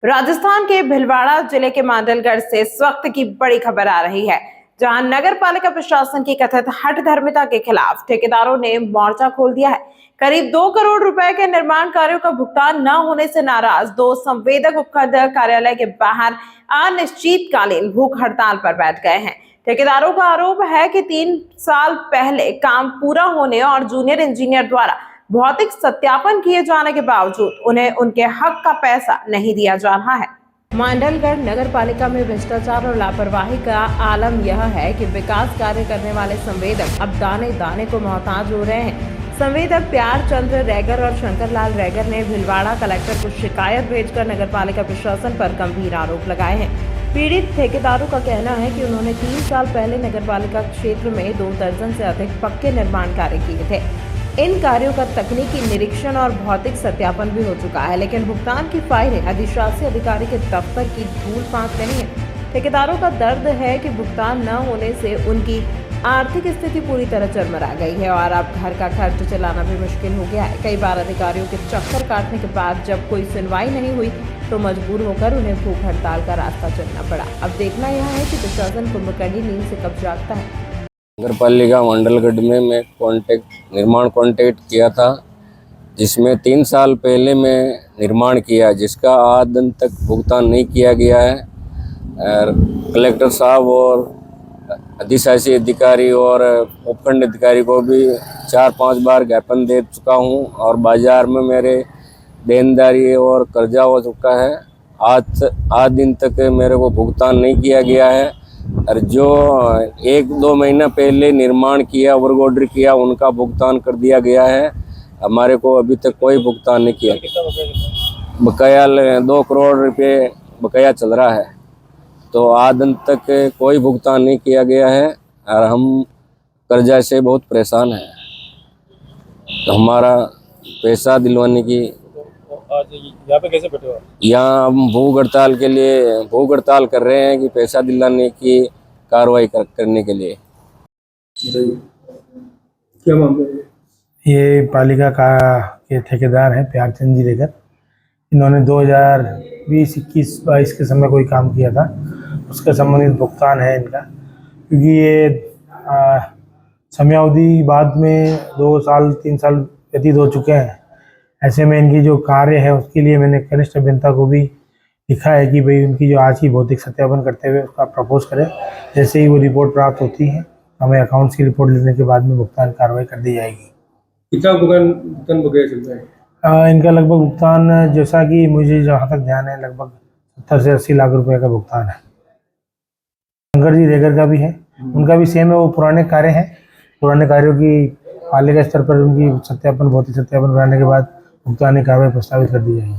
राजस्थान के भीलवाड़ा जिले के मांडलगढ़ से इस वक्त की बड़ी खबर आ रही है, जहां नगर पालिका प्रशासन की कथित हठधर्मिता के खिलाफ ठेकेदारों ने मोर्चा खोल दिया है। करीब 2 करोड़ रुपए के निर्माण कार्यों का भुगतान न होने से नाराज दो संवेदक उपखंड कार्यालय के बाहर अनिश्चितकालीन भूख हड़ताल पर बैठ गए हैं। ठेकेदारों का आरोप है कि 3 साल पहले काम पूरा होने और जूनियर इंजीनियर द्वारा भौतिक सत्यापन किए जाने के बावजूद उन्हें उनके हक का पैसा नहीं दिया जा रहा है। मांडलगढ़ नगर पालिका में भ्रष्टाचार और लापरवाही का आलम यह है कि विकास कार्य करने वाले संवेदक अब दाने दाने को मोहताज हो रहे हैं। संवेदक प्यार चंद्र रैगर और शंकर लाल रैगर ने भीलवाड़ा कलेक्टर को शिकायत भेजकर नगर पालिका प्रशासन पर गंभीर आरोप लगाए हैं। पीड़ित ठेकेदारों का कहना है कि उन्होंने 3 साल पहले नगर पालिका क्षेत्र में 2 दर्जन से अधिक पक्के निर्माण कार्य किए थे। इन कार्यों का तकनीकी निरीक्षण और भौतिक सत्यापन भी हो चुका है, लेकिन भुगतान की फाइलें अधिशासी अधिकारी के दफ्तर की धूल फांक रही हैं। ठेकेदारों का दर्द है कि भुगतान न होने से उनकी आर्थिक स्थिति पूरी तरह चरमरा गई है और अब घर का खर्च चलाना भी मुश्किल हो गया है। कई बार अधिकारियों के चक्कर काटने के बाद जब कोई सुनवाई नहीं हुई तो मजबूर होकर उन्हें भूख हड़ताल का रास्ता चुनना पड़ा। अब देखना यह है कि प्रशासन कुंभकर्णी नींद से कब जागता है। नगर पालिका मांडलगढ़ में मैं निर्माण कॉन्ट्रैक्ट किया था, जिसमें 3 साल पहले मैं निर्माण किया, जिसका आज दिन तक भुगतान नहीं किया गया है। कलेक्टर साहब और अधिशासी अधिकारी और उपखंड अधिकारी को भी 4-5 बार ज्ञापन दे चुका हूं और बाजार में मेरे देनदारी और कर्जा हो चुका है। आज दिन तक मेरे को भुगतान नहीं किया गया है और जो 1-2 महीना पहले निर्माण किया, वर्क ऑर्डर किया, उनका भुगतान कर दिया गया है। हमारे को अभी तक कोई भुगतान नहीं किया। बकाया 2 करोड़ रुपए बकाया चल रहा है, तो आज दिन तक कोई भुगतान नहीं किया गया है और हम कर्जा से बहुत परेशान हैं। तो हमारा पैसा दिलवाने की आज यहाँ पे कैसे बैठे हो? यहाँ हम भूख हड़ताल कर रहे हैं कि पैसा दिलाने की कार्रवाई करने के लिए। क्या मामला है? ये पालिका का के ठेकेदार हैं प्यारचंद जी रेगर। इन्होंने 2020, 21, 22 के समय कोई काम किया था, उसका संबंधित भुगतान है इनका, क्योंकि ये समयावधि बाद में 2 साल 3 साल व्यतीत हो चुके हैं। ऐसे में इनकी जो कार्य है उसके लिए मैंने कनिष्ठ अभियंता को भी लिखा है कि भाई उनकी जो आज की भौतिक सत्यापन करते हुए उसका प्रपोज करें। जैसे ही वो रिपोर्ट प्राप्त होती है हमें अकाउंट्स की रिपोर्ट लेने के बाद में भुगतान कार्रवाई कर दी जाएगी। कितना भुगतान बकाया चल रहा है? इनका लगभग भुगतान, जैसा कि मुझे जहाँ तक ध्यान है, लगभग 70 से 80 लाख रुपए का भुगतान है। शंकर जी रेगर का भी है, उनका भी सेम है। वो पुराने कार्य हैं, पुराने कार्यों की पालिका स्तर पर उनकी सत्यापन, भौतिक सत्यापन कराने के बाद भुगतान की कार्रवाई प्रस्तावित कर दी जाएगी।